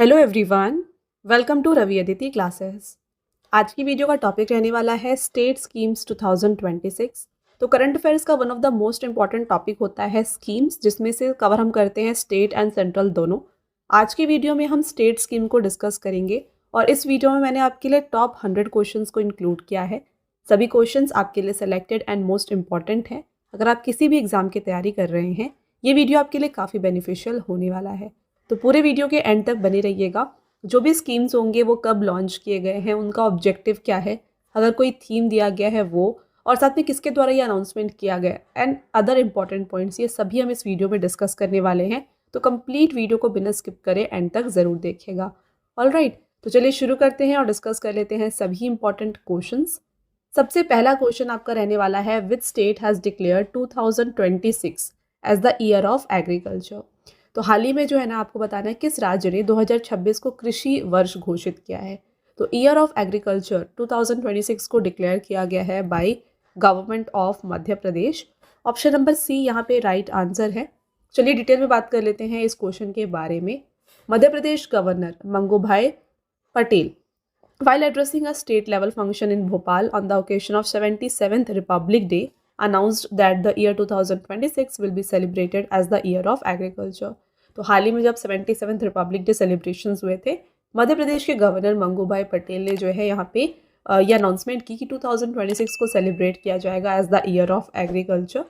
Hello everyone, welcome to Ravi Aditi classes. आज की video का टॉपिक रहने वाला है स्टेट स्कीम्स 2026। तो करंट अफेयर्स का one of the most important topic होता है स्कीम्स, जिसमें से कवर हम करते हैं स्टेट एंड सेंट्रल दोनों। आज की वीडियो में हम स्टेट स्कीम को डिस्कस करेंगे और इस वीडियो में मैंने आपके लिए टॉप 100 क्वेश्चंस को इंक्लूड किया है। सभी क्वेश्चंस आपके लिए सेलेक्टेड एंड मोस्ट इंपॉर्टेंट है। अगर आप किसी भी एग्जाम की तैयारी कर रहे हैं, ये वीडियो आपके लिए काफ़ी बेनिफिशियल होने वाला है। तो पूरे वीडियो के एंड तक बने रहिएगा। जो भी स्कीम्स होंगे वो कब लॉन्च किए गए हैं, उनका ऑब्जेक्टिव क्या है, अगर कोई थीम दिया गया है वो, और साथ में किसके द्वारा ये अनाउंसमेंट किया गया एंड अदर इंपॉर्टेंट पॉइंट्स, ये सभी हम इस वीडियो में डिस्कस करने वाले हैं। तो कंप्लीट वीडियो को बिना स्किप करे एंड तक ज़रूर देखिएगा। ऑलराइट, तो चलिए शुरू करते हैं और डिस्कस कर लेते हैं सभी इंपॉर्टेंट क्वेश्चंस। सबसे पहला क्वेश्चन आपका रहने वाला है, which state has declare 2026 as the year of agriculture. तो हाल ही में जो है ना, आपको बताना है किस राज्य ने 2026 को कृषि वर्ष घोषित किया है। तो ईयर ऑफ एग्रीकल्चर 2026 को डिक्लेयर किया गया है by government of Madhya Pradesh. Option number C यहाँ पे राइट आंसर है। चलिए डिटेल में बात कर लेते हैं इस क्वेश्चन के बारे में। Madhya Pradesh governor Mangubhai Patel, while addressing a state level function in Bhopal on the occasion of 77th Republic Day, announced that the year 2026 will be celebrated as the year of agriculture। तो हाल ही में जब 77th रिपब्लिक डे सेलिब्रेशंस हुए थे, मध्य प्रदेश के governor Mangubhai Patel ने जो है यहाँ पे ये अनाउंसमेंट की कि 2026 को सेलिब्रेट किया जाएगा as the year of agriculture.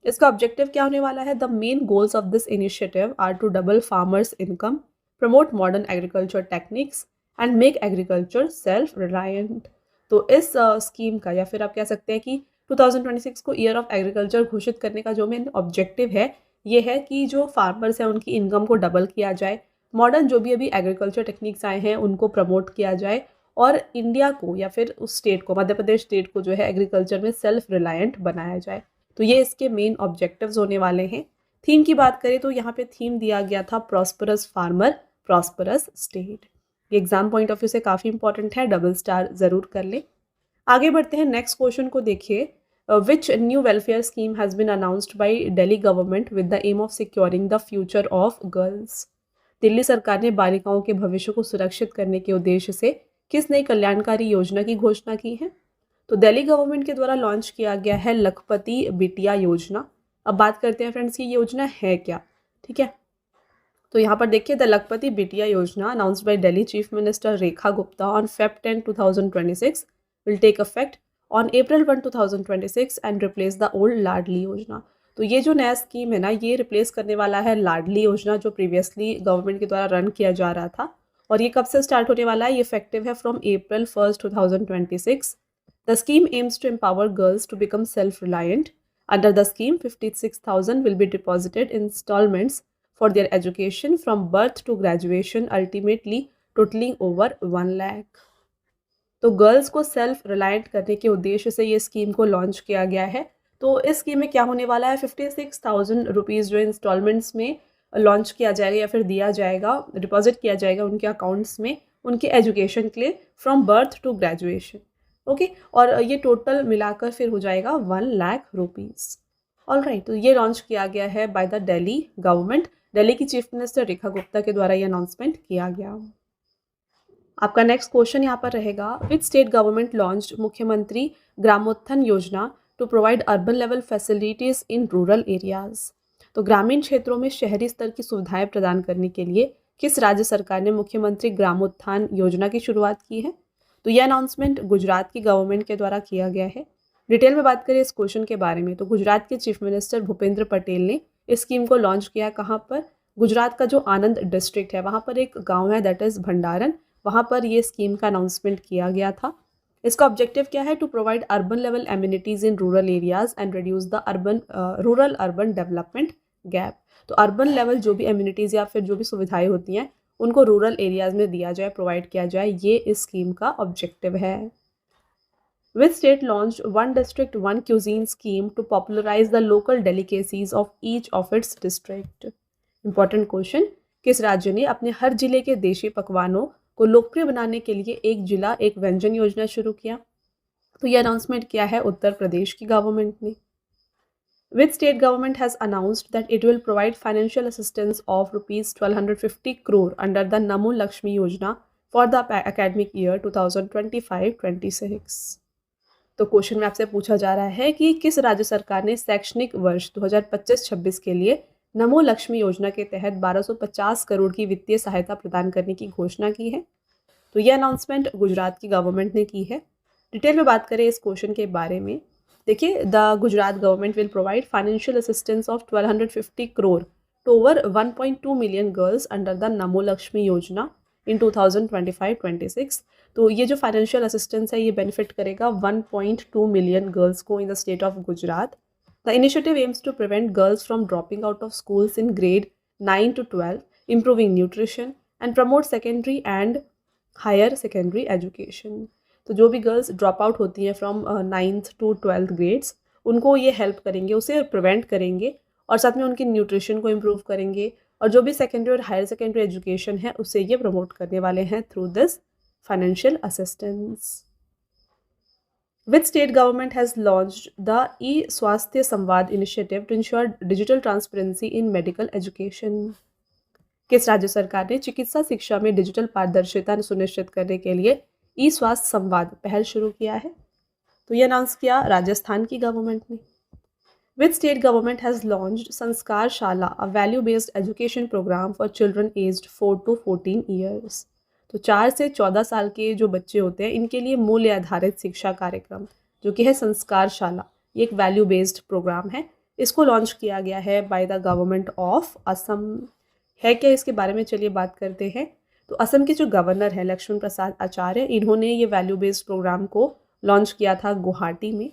इसका ऑब्जेक्टिव क्या होने वाला है? The main goals of this initiative are to double farmers income, promote modern agriculture techniques and make agriculture self reliant. तो इस स्कीम का, या फिर आप कह सकते हैं कि 2026 को ईयर ऑफ एग्रीकल्चर घोषित करने का जो मेन ऑब्जेक्टिव है, ये है कि जो फार्मर्स हैं उनकी इनकम को डबल किया जाए, मॉडर्न जो भी अभी एग्रीकल्चर टेक्निक्स आए हैं उनको प्रमोट किया जाए, और इंडिया को या फिर उस स्टेट को, मध्य प्रदेश स्टेट को जो है एग्रीकल्चर में सेल्फ रिलायंट बनाया जाए। तो ये इसके मेन ऑब्जेक्टिव्स होने वाले हैं। थीम की बात करें तो यहाँ पे थीम दिया गया था प्रॉस्परस फार्मर प्रॉस्परस स्टेट। ये एग्जाम पॉइंट ऑफ व्यू से काफ़ी इंपॉर्टेंट है, डबल स्टार ज़रूर कर ले। आगे बढ़ते हैं, नेक्स्ट क्वेश्चन को देखिए। Which new welfare scheme has been announced by Delhi government with the aim of securing the future of girls. Delhi सरकार ने बालिकाओं के भविष्य को सुरक्षित करने के उद्देश्य से किस नई कल्याणकारी योजना की घोषणा की है? तो दिल्ली गवर्नमेंट के द्वारा लॉन्च किया गया है लखपति बिटिया योजना। अब बात करते हैं फ्रेंड्स की योजना है क्या, ठीक है। तो यहाँ पर देखिए, the Lakhpati Bitiya Yojana announced by Delhi chief minister Rekha Gupta on Feb 10, 2026 will take effect on April 1, 2026 and replace the old Ladli Yojana. तो ये जो नया स्कीम है ना, ये रिप्लेस करने वाला है लाडली योजना, जो प्रीवियसली गवर्नमेंट के द्वारा रन किया जा रहा था। और ये कब से स्टार्ट होने वाला है? ये इफेक्टिव है from April 1, 2026। The scheme aims to empower girls to become self reliant. Under the scheme 56,000 will be deposited in instalments for their education from birth to graduation, ultimately totaling over 1 lakh। तो girls को self reliant करने के उद्देश्य से ये scheme को launch किया गया है। तो इस स्कीम में क्या होने वाला है? 56,000 रुपीज़ जो इंस्टॉलमेंट्स में लॉन्च किया जाएगा या फिर दिया जाएगा, डिपॉजिट किया जाएगा उनके अकाउंट्स में, उनके एजुकेशन के लिए, from birth to graduation. Okay, और ये टोटल मिलाकर फिर हो जाएगा 1 लाख रुपीज़। ऑलराइट, तो ये लॉन्च किया गया है by the Delhi government. Delhi की चीफ मिनिस्टर रेखा गुप्ता के द्वारा ये अनाउंसमेंट किया गया। आपका नेक्स्ट क्वेश्चन यहाँ पर रहेगा, which state government launched Mukhyamantri Gramotthan Yojana to provide urban level facilities in rural areas. तो ग्रामीण क्षेत्रों में शहरी स्तर की सुविधाएं प्रदान करने के लिए किस राज्य सरकार ने मुख्यमंत्री ग्रामोत्थान योजना की शुरुआत की है? तो यह अनाउंसमेंट गुजरात की गवर्नमेंट के द्वारा किया गया है। डिटेल में बात करें इस क्वेश्चन के बारे में, तो गुजरात के चीफ मिनिस्टर भूपेंद्र पटेल ने इस स्कीम को लॉन्च किया। कहाँ पर? गुजरात का जो आनंद डिस्ट्रिक्ट है, वहाँ पर एक गांव है, दैट इज़ भंडारन, वहाँ पर ये स्कीम का अनाउंसमेंट किया गया था। इसका ऑब्जेक्टिव क्या है? To provide urban level amenities in rural areas and reduce the rural urban development gap. तो अर्बन लेवल जो भी एमिनिटीज़ या फिर जो भी सुविधाएं होती हैं उनको रूरल एरियाज में दिया जाए, प्रोवाइड किया जाए, ये इस स्कीम का ऑब्जेक्टिव है। Which state launched one district one cuisine scheme to popularize the local delicacies of each of its district? Important question, किस राज्य ने अपने हर जिले के देशी पकवानों को लोकप्रिय बनाने के लिए एक जिला एक व्यंजन योजना शुरू किया? तो यह अनाउंसमेंट किया है उत्तर प्रदेश की गवर्नमेंट ने। Which state government has announced that it will provide financial assistance of rupees 1250 crore under the Namo Lakshmi Yojana for the academic year 2025-26? तो क्वेश्चन में आपसे पूछा जा रहा है कि किस राज्य सरकार ने शैक्षणिक वर्ष 2025-26 के लिए नमो लक्ष्मी योजना के तहत 1250 करोड़ की वित्तीय सहायता प्रदान करने की घोषणा की है। तो ये अनाउंसमेंट गुजरात की गवर्नमेंट ने की है। डिटेल में बात करें इस क्वेश्चन के बारे में, देखिए, the Gujarat government will provide financial assistance of 1250 crore to over 1.2 million girls under the Namo Lakshmi योजना इन 2025-26। तो ये जो फाइनेंशियल असिस्टेंस है ये बेनिफिट करेगा 1.2 मिलियन गर्ल्स को in the state of Gujarat. The initiative aims to prevent girls from dropping out of schools in grade 9 to 12, improving nutrition and promote secondary and higher secondary education. तो जो भी girls drop out होती हैं from 9th to 12th grades, उनको ये help करेंगे, उसे prevent करेंगे और साथ में उनकी न्यूट्रिशन को इम्प्रूव करेंगे और जो भी सेकेंडरी और हायर सेकेंडरी एजुकेशन है उसे ये प्रमोट करने वाले हैं through this financial assistance. Which state government has launched the e-Swasthya Samvad initiative to ensure digital transparency in medical education? किस राज्य सरकार ने चिकित्सा शिक्षा में डिजिटल पारदर्शिता सुनिश्चित करने के लिए ई स्वास्थ्य संवाद पहल शुरू किया है? तो ये अनाउंस किया राजस्थान की गवर्नमेंट ने। Which state government has launched Sanskar Shala, a value-based education program for children aged 4 to 14 years? तो 4 से 14 साल के जो बच्चे होते हैं इनके लिए मूल्य आधारित शिक्षा कार्यक्रम जो कि है संस्कार शाला, ये एक वैल्यू बेस्ड प्रोग्राम है। इसको लॉन्च किया गया है by the government of Assam. है क्या इसके बारे में, चलिए बात करते हैं। तो असम के जो गवर्नर हैं लक्ष्मण प्रसाद आचार्य, इन्होंने ये वैल्यू बेस्ड प्रोग्राम को लॉन्च किया था गुवाहाटी में।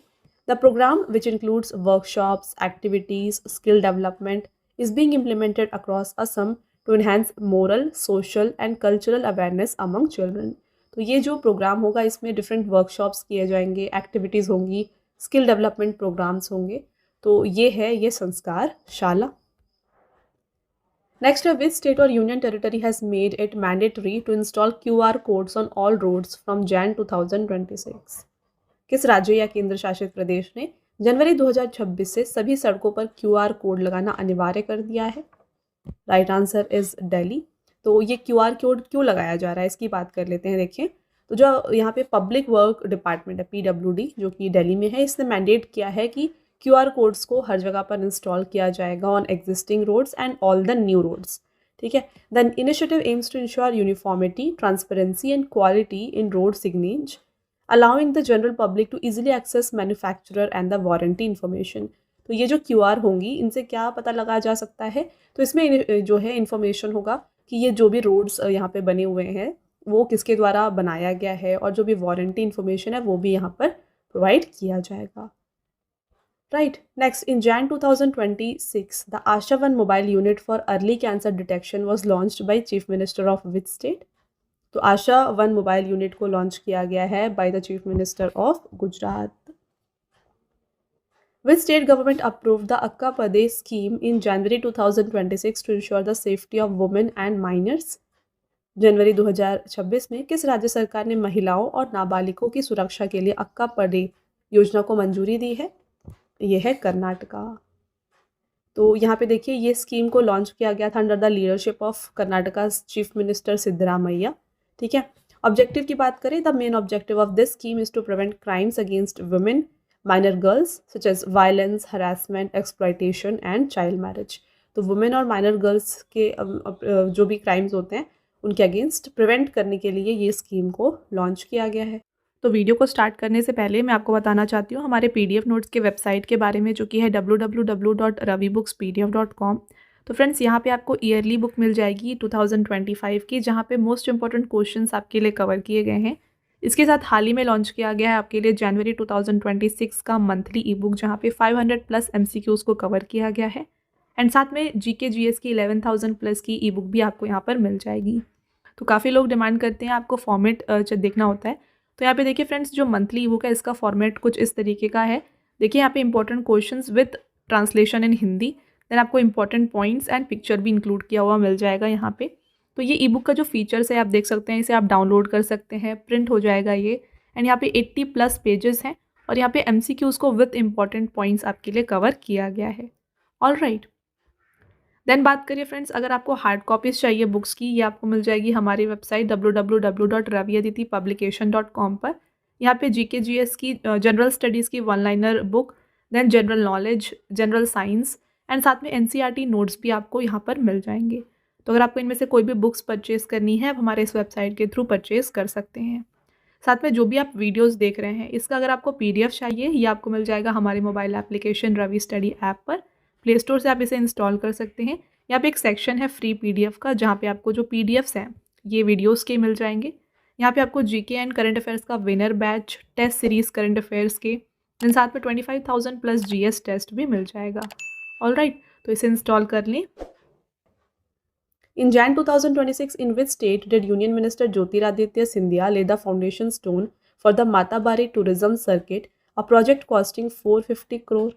The program, which includes workshops, activities, skill development, is being implemented across Assam to enhance moral, social and cultural awareness among children. तो ये जो प्रोग्राम होगा इसमें डिफरेंट वर्कशॉप्स किए जाएंगे, एक्टिविटीज़ होंगी, स्किल डेवलपमेंट प्रोग्राम्स होंगे। तो ये है ये संस्कार शाला। नेक्स्ट है, विच स्टेट और union territory has made it mandatory to install QR codes on all roads from Jan 2026? किस राज्य या केंद्र शासित प्रदेश ने जनवरी 2026 से सभी सड़कों पर QR कोड लगाना अनिवार्य कर दिया है? Right answer is Delhi. तो ये QR कोड क्यों लगाया जा रहा है इसकी बात कर लेते हैं। देखिए, तो जो यहाँ पे पब्लिक वर्क डिपार्टमेंट है PWD जो कि दिल्ली में है, इसने मैंडेट किया है कि QR कोड्स को हर जगह पर इंस्टॉल किया जाएगा on existing roads and all the new roads. ठीक है। The initiative aims to ensure uniformity, transparency and quality in road signage, allowing the general public to easily access manufacturer and the warranty information। तो ये जो QR होंगी इनसे क्या पता लगा जा सकता है? तो इसमें जो है इन्फॉर्मेशन होगा कि ये जो भी रोड्स यहाँ पे बने हुए हैं वो किसके द्वारा बनाया गया है और जो भी वारंटी इन्फॉर्मेशन है वो भी यहाँ पर प्रोवाइड किया जाएगा। Right. Next, in Jan 2026 the Asha one mobile unit for early cancer detection was launched by chief minister of which state? तो आशा वन मोबाइल यूनिट को लॉन्च किया गया है by the chief minister of Gujarat. Which state government approved the Akka Pade scheme in January 2026 to ensure the safety of women and minors? जनवरी 2026 में किस राज्य सरकार ने महिलाओं और नाबालिगों की सुरक्षा के लिए अक्का पदे योजना को मंजूरी दी है? यह है कर्नाटका। तो यहाँ पे देखिए ये स्कीम को लॉन्च किया गया था under the leadership of Karnataka chief minister Siddaramaiah. ठीक है। ऑब्जेक्टिव की बात करें, the main objective of this scheme is to prevent crimes against women, minor girls such as violence, harassment, exploitation and child marriage. तो वुमेन और माइनर गर्ल्स के जो भी क्राइम्स होते हैं उनके अगेंस्ट प्रिवेंट करने के लिए ये स्कीम को लॉन्च किया गया है। तो वीडियो को स्टार्ट करने से पहले मैं आपको बताना चाहती हूँ हमारे PDF नोट्स के वेबसाइट के बारे में जो कि है www.ravibookspdf.com। तो फ्रेंड्स यहाँ पे आपको ईयरली बुक मिल जाएगी 2025 की, जहाँ पे मोस्ट इंपॉर्टेंट क्वेश्चंस आपके लिए कवर किए गए हैं। इसके साथ हाल ही में लॉन्च किया गया है आपके लिए जनवरी 2026 का मंथली ई बुक, जहाँ पे 500+ MCQs को कवर किया गया है एंड साथ में GK GS की 11,000+ की ई बुक भी आपको यहाँ पर मिल जाएगी। तो काफ़ी लोग डिमांड करते हैं आपको फॉर्मेट देखना होता है। तो यहाँ पे देखिए फ्रेंड्स, जो मंथली ई बुक है इसका फॉर्मेट कुछ इस तरीके का है। देखिए यहाँ पे important questions with translation in Hindi, then आपको इंपॉर्टेंट पॉइंट्स एंड पिक्चर भी इंक्लूड किया हुआ मिल जाएगा यहाँ पे। तो ये ई बुक का जो फीचर्स है आप देख सकते हैं, इसे आप डाउनलोड कर सकते हैं, प्रिंट हो जाएगा ये। एंड यहाँ पे 80+ पेजेस हैं और यहाँ पे MCQs को विथ इम्पॉर्टेंट पॉइंट्स आपके लिए कवर किया गया है। ऑल राइट, देन बात करिए फ्रेंड्स, अगर आपको हार्ड कॉपीज़ चाहिए बुक्स की, ये आपको मिल जाएगी हमारी वेबसाइट www.raviaditipublication.com पर। यहाँ पे GK GS की जनरल स्टडीज़ की one liner book, then general knowledge, general science and साथ में NCERT नोट्स भी आपको यहाँ पर मिल जाएंगे। तो अगर आपको इनमें से कोई भी बुक्स परचेज़ करनी है, आप हमारे इस वेबसाइट के थ्रू परचेज़ कर सकते हैं। साथ में जो भी आप वीडियोस देख रहे हैं, इसका अगर आपको PDF चाहिए, ये आपको मिल जाएगा हमारे mobile application Ravi study app पर। प्ले स्टोर से आप इसे इंस्टॉल कर सकते हैं। यहाँ पे एक सेक्शन है फ्री PDF का, जहाँ पे आपको जो PDFs हैं ये वीडियोस के मिल जाएंगे। यहाँ पे आपको GK एंड करंट अफेयर्स का winner batch, test series current affairs के, एंड साथ में 25,000 प्लस GS टेस्ट भी मिल जाएगा। ऑल राइट, तो इसे इंस्टॉल कर लें। In Jan 2026, in which state did Union Minister Jyotiraditya Scindia lay the foundation stone for the Matabari Tourism Circuit, a project costing 450 crore?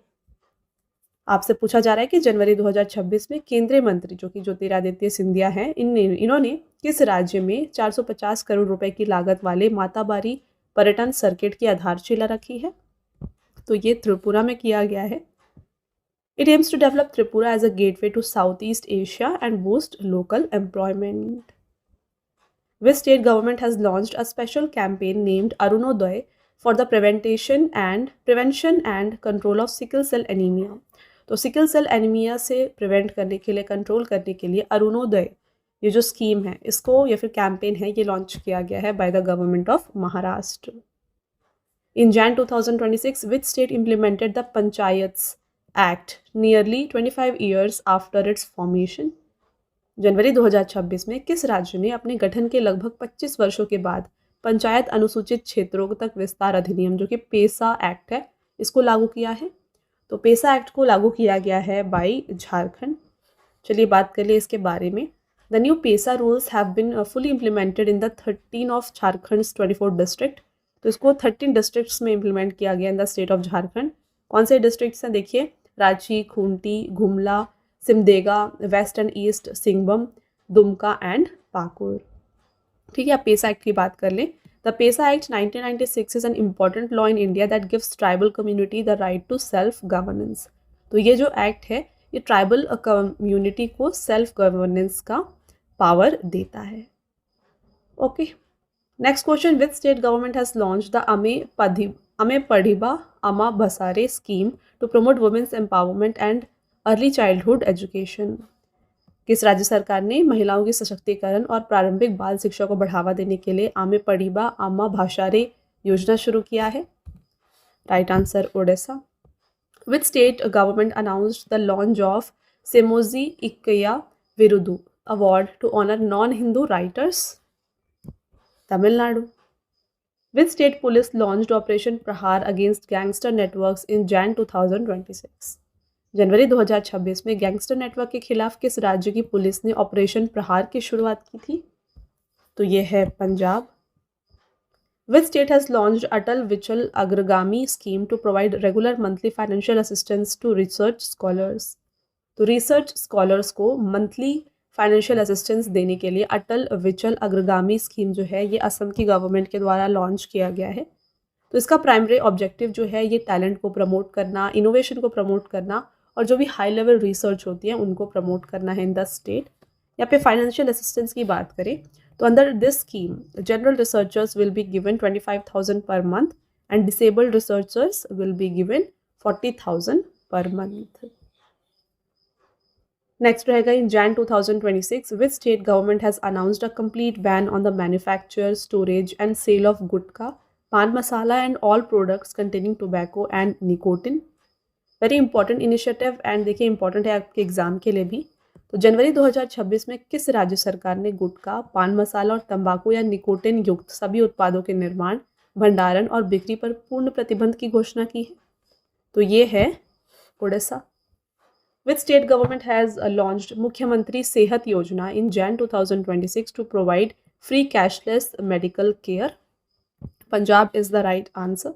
आपसे पूछा जा रहा है कि जनवरी 2026 में केंद्रीय मंत्री जो कि ज्योतिरादित्य सिंधिया हैं, इन्होंने किस राज्य में 450 करोड़ रुपए की लागत वाले माताबारी पर्यटन सर्किट की आधारशिला रखी है? तो ये त्रिपुरा में किया गया है। It aims to develop Tripura as a gateway to Southeast Asia and boost local employment. Which state government has launched a special campaign named Arunoday for the prevention and control of sickle cell anemia? तो sickle cell anaemia से prevent करने के लिए, control करने के लिए अरुणोदय ये जो स्कीम है, इसको या फिर कैंपेन है, ये लॉन्च किया गया है by the government of Maharashtra. In Jan 2026, which state implemented the Panchayats Act nearly 25 years after its formation? जनवरी 2026 में किस राज्य ने अपने गठन के लगभग 25 वर्षों के बाद पंचायत अनुसूचित क्षेत्रों तक विस्तार अधिनियम जो कि पेसा एक्ट है, इसको लागू किया है? तो पेसा एक्ट को लागू किया गया है बाय झारखंड। चलिए बात कर लिए इसके बारे में। The new PESA rules have been fully implemented in the 13 of Jharkhand 24 district. तो इसको 13 डिस्ट्रिक्ट्स में इम्प्लीमेंट किया गया in the state of Jharkhand. कौन से डिस्ट्रिक्ट्स हैं देखिए, Ranchi, Khunti, Gumla, Simdega, west and east Singhbhum, Dumka and Pakur. ठीक है, आप पेसा एक्ट की बात कर लें। The PESA act 1996 is an important law in India that gives tribal community the right to self governance. तो ये जो एक्ट है, ये ट्राइबल कम्युनिटी को सेल्फ गवर्नेंस का पावर देता है। Okay, next question, which state government has launch the Ame Padhiba Ama Bhasare scheme to promote women's empowerment and early childhood education? किस राज्य सरकार ने महिलाओं की सशक्तिकरण और प्रारंभिक बाल शिक्षा को बढ़ावा देने के लिए आमे पढ़िबा अम्मा भाषारे योजना शुरू किया है? Right answer, Odisha. Which state government announced the launch of Semmozhi Ilakkiya Viruthu award to honour non Hindu writers? Tamil Nadu. Which state police launched operation Prahar against gangster networks in Jan 2026? जनवरी 2026 में गैंगस्टर नेटवर्क के खिलाफ किस राज्य की पुलिस ने ऑपरेशन प्रहार की शुरुआत की थी? तो ये है Punjab. Which state has launched Atal विचल Agragami scheme to provide regular monthly financial assistance to research scholars? तो रिसर्च स्कॉलर्स को मंथली फाइनेंशियल असिस्टेंस देने के लिए अटल विचल अग्रगामी स्कीम जो है, ये असम की गवर्नमेंट के द्वारा लॉन्च किया गया है। तो इसका प्राइमरी ऑब्जेक्टिव जो है, ये टैलेंट को प्रमोट करना, इनोवेशन को प्रमोट करना और जो भी हाई लेवल रिसर्च होती है उनको प्रमोट करना है इन द स्टेट। यहाँ पे फाइनेंशियल असिस्टेंस की बात करें तो under this scheme general researchers will be given 25,000 per month and disabled researchers will be given 40,000 per month. Next रहेगा, in Jan 2026 which state government has announced a complete ban on the manufacture, storage and sale of gutkha, pan masala and all products containing tobacco and nicotine? Very important initiative and देखिए important है आपके exam के लिए भी। तो जनवरी 2026 में किस राज्य सरकार ने गुटखा, पान मसाला और तंबाकू या निकोटिन युक्त सभी उत्पादों के निर्माण, भंडारण और बिक्री पर पूर्ण प्रतिबंध की घोषणा की है? तो ये है Odisha. Which state government has launched Mukhyamantri Sehat Yojana in Jan 2026 to provide free cashless medical care? Punjab is the right answer.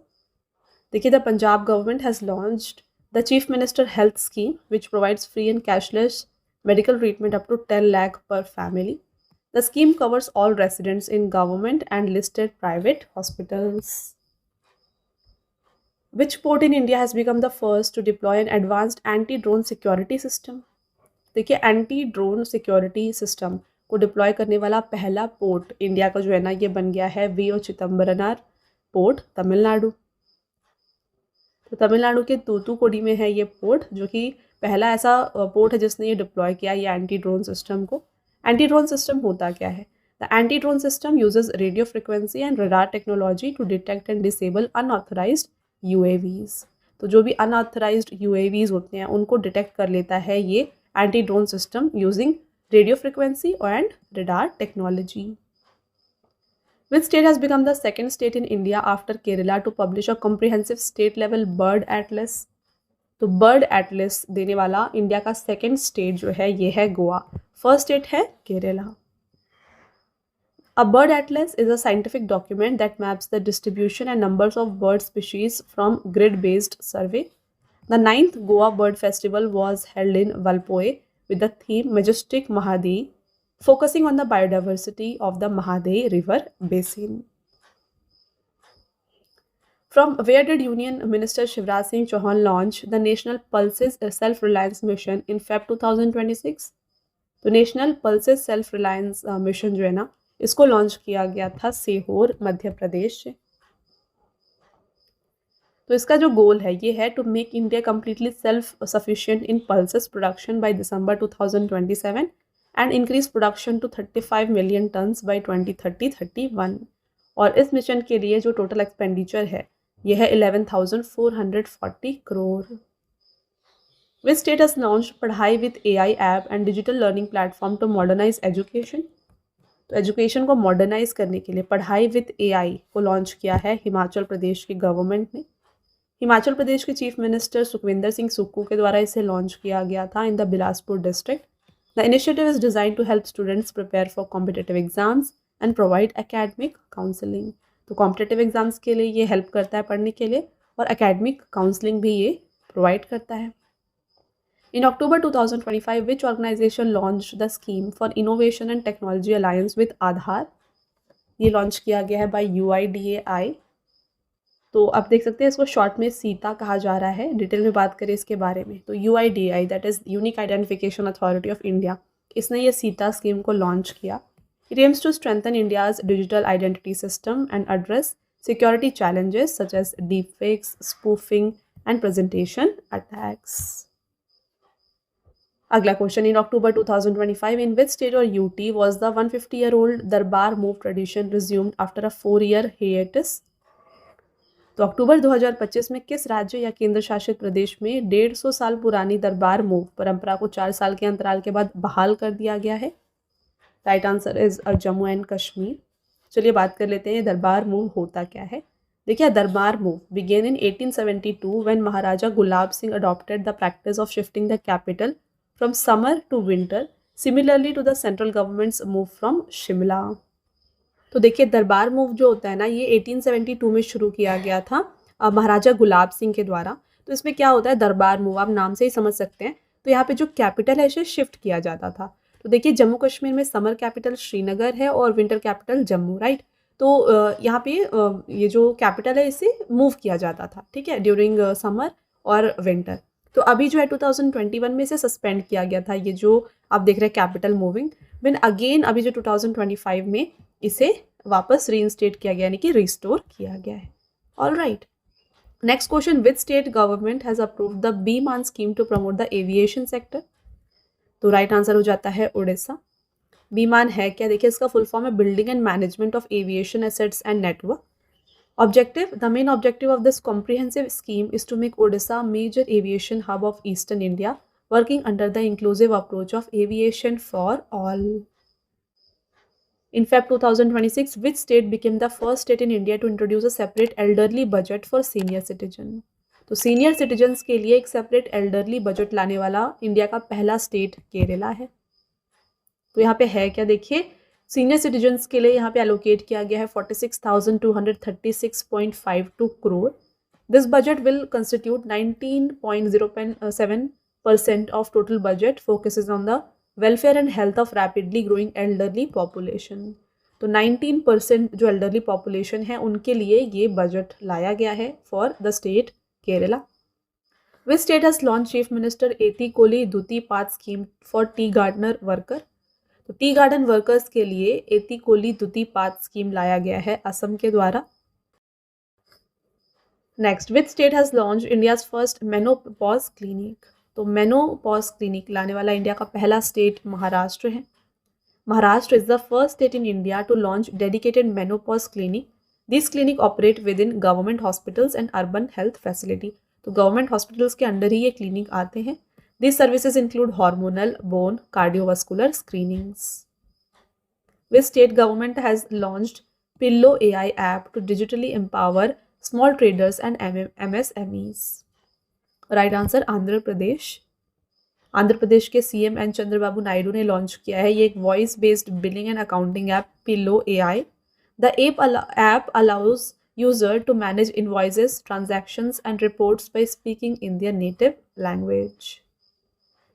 देखिए, the Punjab government has launched the Chief Minister Health Scheme, which provides free and cashless medical treatment up to 10 lakh per family. The scheme covers all residents in government and listed private hospitals. Which port in India has become the first to deploy an advanced anti drone security system? देखिए, anti drone security system को deploy करने वाला पहला port India का जो है ना, ये बन गया है वीओ चिदम्बरनार पोर्ट, तमिलनाडु। तो तमिलनाडु के तूतुकुड़ी में है ये पोर्ट, जो कि पहला ऐसा पोर्ट है जिसने ये डिप्लॉय किया ये एंटी ड्रोन सिस्टम को। एंटी ड्रोन सिस्टम होता क्या है? The anti drone system uses radio frequency and radar technology to detect and disable unauthorised UAVs. तो जो भी अनऑथराइज्ड यूएवीज होते हैं उनको डिटेक्ट कर लेता है ये anti drone system using radio frequency and radar technology. Which state has become the second state in India after Kerala to publish a comprehensive state level bird atlas? तो bird Atlas देने वाला India का second state जो है ये है Goa, first state है Kerala. A bird atlas is a scientific document that maps the distribution and numbers of bird species from grid based survey. The 9th Goa bird festival was held in Valpoi with the theme Majestic Mahadei, focusing on the biodiversity of the Mahadei River Basin. From where did Union Minister Shivraj Singh Chauhan launch the National Pulses Self-Reliance Mission in Feb 2026? तो national pulses self reliance mission जो है ना, इसको launch किया गया था सीहोर मध्य प्रदेश से। तो इसका जो गोल है ये है to make India completely self sufficient in pulses production by December 2027 and increase production to 35 million tonnes by 2030-31। और इस मिशन के लिए जो टोटल एक्सपेंडिचर है ये है 11,440 crore. Which state has launched Padhai with AI app and digital learning platform to modernise education? तो education को मॉडर्नाइज करने के लिए पढ़ाई विद AI को लॉन्च किया है हिमाचल प्रदेश की गवर्नमेंट ने। हिमाचल प्रदेश के चीफ मिनिस्टर सुखविंदर सिंह सुक्खू के द्वारा इसे लॉन्च किया गया था in the Bilaspur district. The initiative is design to help students prepare for competitive exams and provide academic counselling. तो कॉम्पिटेटिव एग्जाम्स के लिए ये हेल्प करता है पढ़ने के लिए, और एकेडमिक काउंसलिंग भी ये प्रोवाइड करता है। In October 2025 which organisation launch the scheme for innovation and technology alliance with Aadhaar? ये लॉन्च किया गया है बाय UIDAI। तो आप देख सकते हैं इसको शॉर्ट में सीता कहा जा रहा है। डिटेल में बात करें इसके बारे में तो UIDAI that is unique identification authority of India, इसने ये सीता स्कीम को लॉन्च किया। It aims to strengthen India's digital identity system and address security challenges such as deep fakes, spoofing and presentation attacks. अगला question, in October 2025 in which state और UT was the 150-year-old Darbar move tradition resumed after a 4-year hiatus? तो October 2025 में किस राज्य या केंद्र शासित प्रदेश में 150 साल पुरानी दरबार मूव परंपरा को 4 साल के अंतराल के बाद बहाल कर दिया गया है? Right answer is Jammu and Kashmir. चलिए बात कर लेते हैं दरबार मूव होता क्या है। देखिए, Darbar move began in 1872 when Maharaja Gulab Singh adopted the practice of shifting the capital from summer to winter, similarly to the central government's move from Shimla. तो देखिए, दरबार मूव जो होता है ना, ये 1872 में शुरू किया गया था महाराजा गुलाब सिंह के द्वारा। तो इसमें क्या होता है, दरबार मूव आप नाम से ही समझ सकते हैं। तो यहाँ पे जो कैपिटल है इसे शिफ्ट किया जाता था। तो देखिए, जम्मू कश्मीर में समर कैपिटल श्रीनगर है और विंटर कैपिटल जम्मू, राइट। तो यहाँ पे ये जो कैपिटल है इसे मूव किया जाता था, ठीक है, ड्यूरिंग समर और विंटर। तो अभी जो है 2021 में इसे सस्पेंड किया गया था, ये जो आप देख रहे हैं कैपिटल मूविंग। देन अगेन अभी जो 2025 में इसे वापस रीइंस्टेट किया गया, यानी कि रिस्टोर किया गया है। Alright, next question, which state government has approved the Biman scheme to promote the aviation sector? तो राइट आंसर हो जाता है उड़ीसा। बीमान है क्या? देखिए, इसका फुल फॉर्म है building and management of aviation assets and network. Objective, the main objective of this comprehensive scheme is to make Odisha a major aviation hub of Eastern India, working under the inclusive approach of aviation for all. In Feb 2026, which state became the first state in India to introduce a separate elderly budget for senior citizen? तो senior citizens के लिए एक separate elderly budget लाने वाला India का पहला state Kerala है। तो यहाँ पे है क्या, देखिए, सीनियर सिटीजन्स के लिए यहाँ पे एलोकेट किया गया है 46,236.52 crore. This budget will constitute 19.07% of total budget, focuses on the welfare and health of rapidly growing elderly population. तो 19% जो एल्डरली पॉपुलेशन है उनके लिए ये बजट लाया गया है for the state Kerala. Which state has launched Chief Minister एती Koli Duti Paat scheme for tea gardener worker? तो टी गार्डन वर्कर्स के लिए एती कोली दुती पात स्कीम लाया गया है असम के द्वारा। Next, which state has launch India's first menopause clinic? तो मेनोपॉज क्लिनिक लाने वाला इंडिया का पहला स्टेट महाराष्ट्र है। Maharashtra is the first state in India to launch dedicated menopause clinic. This clinic operate within government hospitals and urban health facility. तो government hospitals के under ही ये क्लिनिक आते हैं। This services include hormonal, bone, cardiovascular screenings. Which state government has launched pillow AI app to digitally empower small traders and MSMEs? Right answer Andhra Pradesh. Andhra Pradesh के CM N Chandrababu Naidu ने launch किया है ये एक voice based billing and accounting app pillow AI। The app allows user to manage invoices, transactions and reports by speaking in their native language.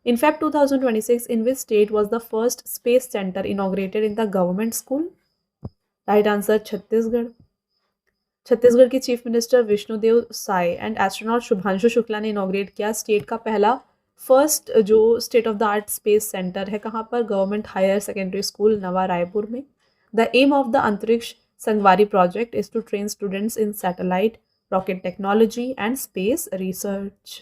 In Feb 2026, in which state was the first space center inaugurated in the government school? Right answer Chhattisgarh. Chhattisgarh के chief minister Vishnu Deo Sai and astronaut Shubhanshu Shukla ने inaugurate किया state का पहला first जो state of the art space centre है। कहाँ पर? Government higher secondary school नवा रायपुर में। द एम ऑफ द अंतरिक्ष संगवारी project is to train students in satellite, rocket technology and space research.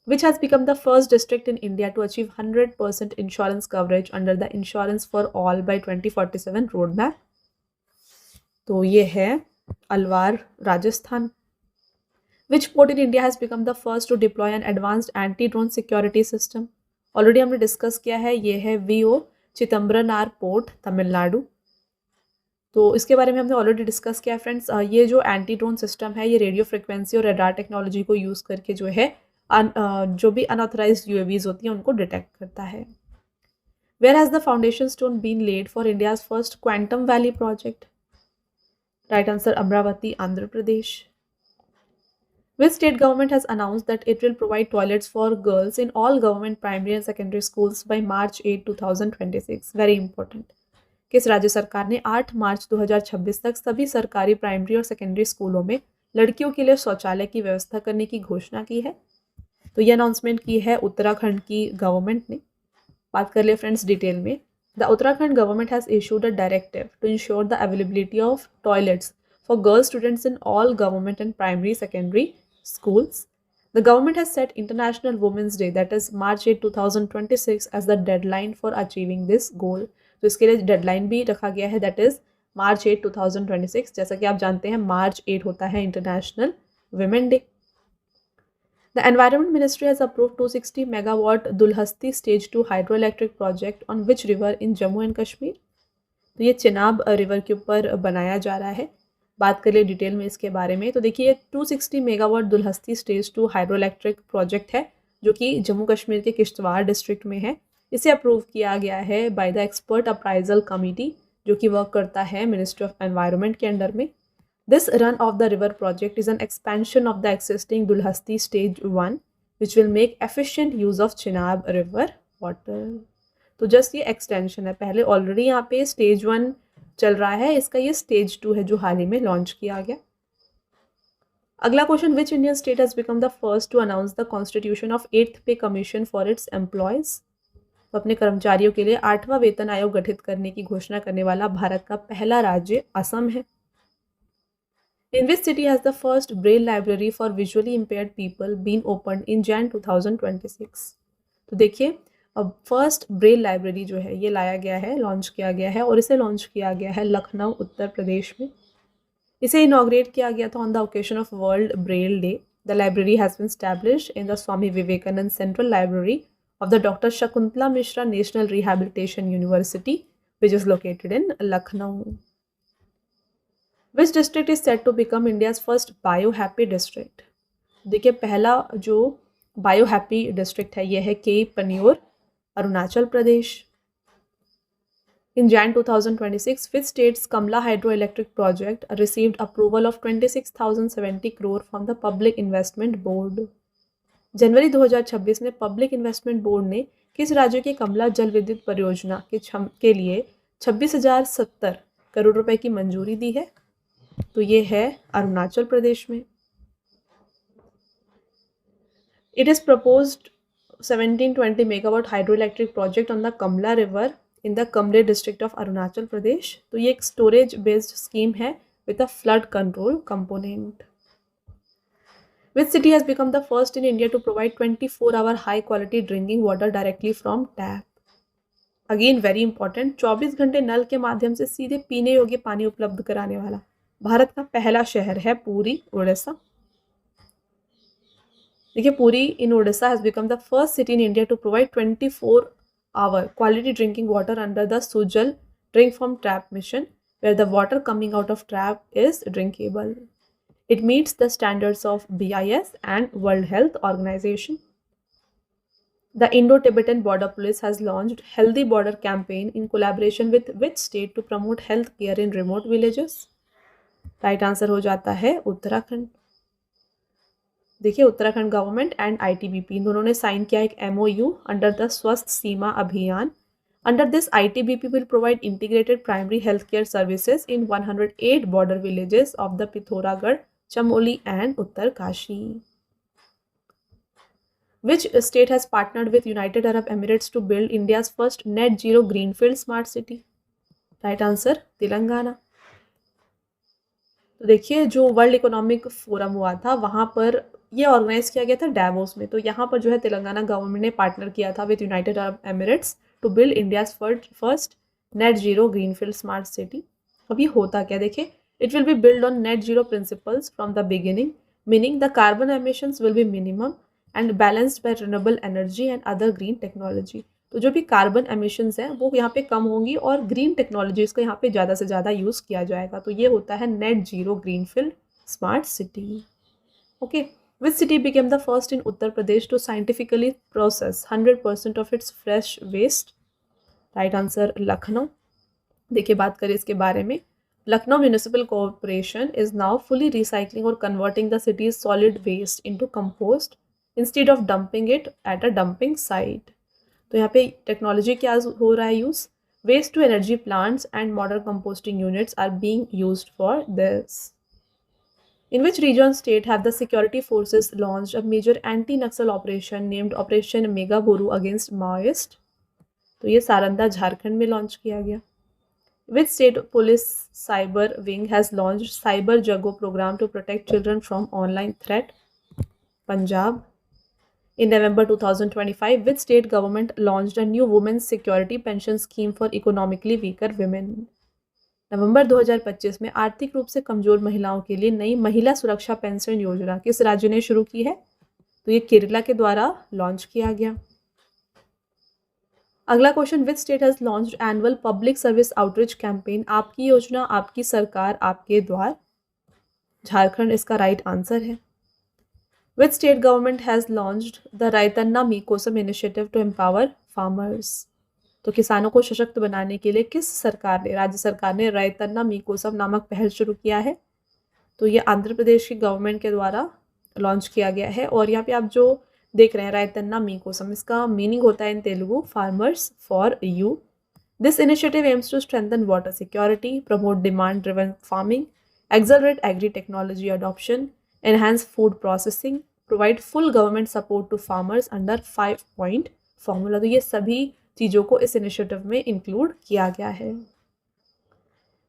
Which has become the first district in India to achieve 100% insurance coverage under the Insurance for All by 2047 roadmap? तो ये है Alwar, Rajasthan. Which port in India has become the first to deploy an advanced anti-drone security system? Already हमने discuss किया है, ये है VO Chidambaranar port, Tamil Nadu. तो इसके बारे में हमने ऑलरेडी डिस्कस किया फ्रेंड्स। ये जो एंटी ड्रोन सिस्टम है ये रेडियो फ्रिक्वेंसी और रडार टेक्नोलॉजी को यूज़ करके जो है जो भी अनऑथराइज्ड UAVs होती हैं उनको डिटेक्ट करता है। Where has the foundation stone been laid for India's first quantum valley project? Right answer Amaravati, Andhra Pradesh. Which state government has announced that it will provide toilets for girls in all government primary and secondary schools by March 8, 2026? Very important. किस राज्य सरकार ने 8 मार्च 2026 तक सभी सरकारी primary और secondary स्कूलों में लड़कियों के लिए शौचालय की व्यवस्था करने की घोषणा की है? तो ये अनाउंसमेंट की है उत्तराखंड की गवर्नमेंट ने। बात कर ले फ्रेंड्स डिटेल में। The Uttarakhand government has issued a directive to ensure the availability of toilets for girl students in all government and primary secondary schools. The government has set International Women's Day, that is March 8, 2026 as the deadline for achieving this goal. तो इसके लिए deadline भी रखा गया है, that is March 8, 2026। जैसा कि आप जानते हैं March 8 होता है international women day. The Environment Ministry has approved 260 megawatt Dulhasti Stage 2 hydroelectric project on which river in Jammu and Kashmir? तो ये चिनाब रिवर के ऊपर बनाया जा रहा है। बात कर ले डिटेल में इसके बारे में। तो देखिए 260 megawatt Dulhasti stage 2 hydro electric project है जो कि जम्मू कश्मीर के किश्तवाड़ डिस्ट्रिक्ट में है। इसे अप्रूव किया गया है by the expert appraisal committee जो कि वर्क करता है मिनिस्ट्री ऑफ एनवायरनमेंट के अंडर में। This run of the river project is an expansion of the existing Dulhasti stage 1 which will make efficient use of Chenab river water. तो just ये extension है, पहले ऑलरेडी यहाँ पे स्टेज 1 चल रहा है, इसका ये स्टेज 2 है जो हाल ही में लॉन्च किया गया। अगला question, which Indian state has become the first to announce the constitution of 8th pay commission for its employees? तो अपने कर्मचारियों के लिए 8वां वेतन आयोग गठित करने की घोषणा करने वाला भारत का पहला राज्य असम है। In which city has the first braille library for visually impaired people been open in Jan 2026? तो देखिए अब फर्स्ट ब्रेल लाइब्रेरी जो है ये लाया गया है, लॉन्च किया गया है और इसे लॉन्च किया गया है लखनऊ उत्तर प्रदेश में। इसे इनॉग्रेट किया गया था on the occasion of world Braille day. The library has been established in the Swami Vivekananda central library of the doctor Shakuntala Mishra national rehabilitation university which is located in Lucknow. Which district is set to become India's first bio happy district? देखिए पहला जो bio happy district है ये है के पनियोर, Arunachal Pradesh. In Jan 2026, which state's Kamla hydroelectric project received approval of 26,070 crore from the Public Investment Board? जनवरी 2026 में public investment board ने किस राज्य की कमला जल विद्युत परियोजना के लिए 26,070 करोड़ रुपए की मंजूरी दी है? तो ये है अरुणाचल प्रदेश में। It is proposed 1720 megawatt hydroelectric project on the Kamla River in the Kamle district of Arunachal Pradesh. तो ये एक storage based scheme है with a flood control component. Which city has become the first in India to provide 24-hour high quality drinking water directly from tap? Again very important, 24 घंटे नल के माध्यम से सीधे पीने योग्य पानी उपलब्ध कराने वाला भारत का पहला शहर है पुरी, उड़ीसा. देखिए, Puri in Orissa has become the first city in India to provide 24-hour quality drinking water under the Sujal drink from tap mission, where the water coming out of tap is drinkable. It meets the standards of BIS and World Health Organization. The Indo-Tibetan Border Police has launched Healthy Border campaign in collaboration with which state to promote health care in remote villages? Right answer हो जाता है उत्तराखंड. देखिए, Uttarakhand government and ITBP इन दोनों ने sign किया एक MOU under the स्वस्थ सीमा अभियान. Under this, ITBP will provide integrated primary healthcare services in 108 border villages of the Pithoragarh, Chamoli and Uttarkashi. Which state has partnered with United Arab Emirates to build India's first net zero greenfield smart city? Right answer, Telangana. तो देखिए, जो world economic forum हुआ था वहाँ पर ये organise किया गया था डैवोस में. तो यहाँ पर जो है तेलंगाना गवर्नमेंट ने पार्टनर किया था with United Arab Emirates to build India's first net zero greenfield smart city. अब ये होता क्या, देखिए, it will be build on net zero principles from the beginning, meaning the carbon emissions will be minimum and balanced by renewable energy and other green technology. तो जो भी carbon emissions हैं वो यहाँ पे कम होंगी और ग्रीन टेक्नोलॉजीज को यहाँ पे ज़्यादा से ज़्यादा यूज़ किया जाएगा. तो ये होता है net zero greenfield smart city. Okay, which city became the first in Uttar Pradesh to scientifically process 100% of its fresh waste? राइट आंसर लखनऊ. देखिए, बात करें इसके बारे में, Lucknow municipal corporation is now fully recycling और converting the city's solid waste into compost instead of dumping it at a dumping site. तो यहाँ पे टेक्नोलॉजी क्या हो रहा है use, waste to energy plants and modern composting units are being used for this. In which region state have the security forces launched a major anti-Naxal operation named Operation Meghaburu against Maoist? तो ये सारंदा झारखंड में launch किया गया. Which state police cyber wing has launched Cyber Jago program to protect children from online threat? Punjab. In November 2025, which state government launched a new women's security pension scheme for economically weaker women? नवंबर 2025 में आर्थिक रूप से कमजोर महिलाओं के लिए नई महिला सुरक्षा पेंशन योजना किस राज्य ने शुरू की है? तो ये केरला के द्वारा लॉन्च किया गया. अगला question, which state has launched annual public service outreach campaign आपकी योजना आपकी सरकार आपके द्वार? झारखंड इसका राइट आंसर है. Which state government has launched the Raithanna Meekosam initiative to empower farmers? तो किसानों को सशक्त बनाने के लिए किस सरकार ने, राज्य सरकार ने रायतन्ना मीकोसम नामक पहल शुरू किया है? तो ये आंध्र प्रदेश की गवर्नमेंट के द्वारा लॉन्च किया गया है. और यहाँ पे आप जो देख रहे हैं रायतन्ना मीकोसम, इसका मीनिंग होता है in Telugu farmers for you. This initiative aims to strengthen water security, promote demand driven farming, accelerate agri technology adoption, enhance food processing, provide full government support to farmers under 5 point formula. तो ये सभी चीज़ों को इस initiative में include किया गया है.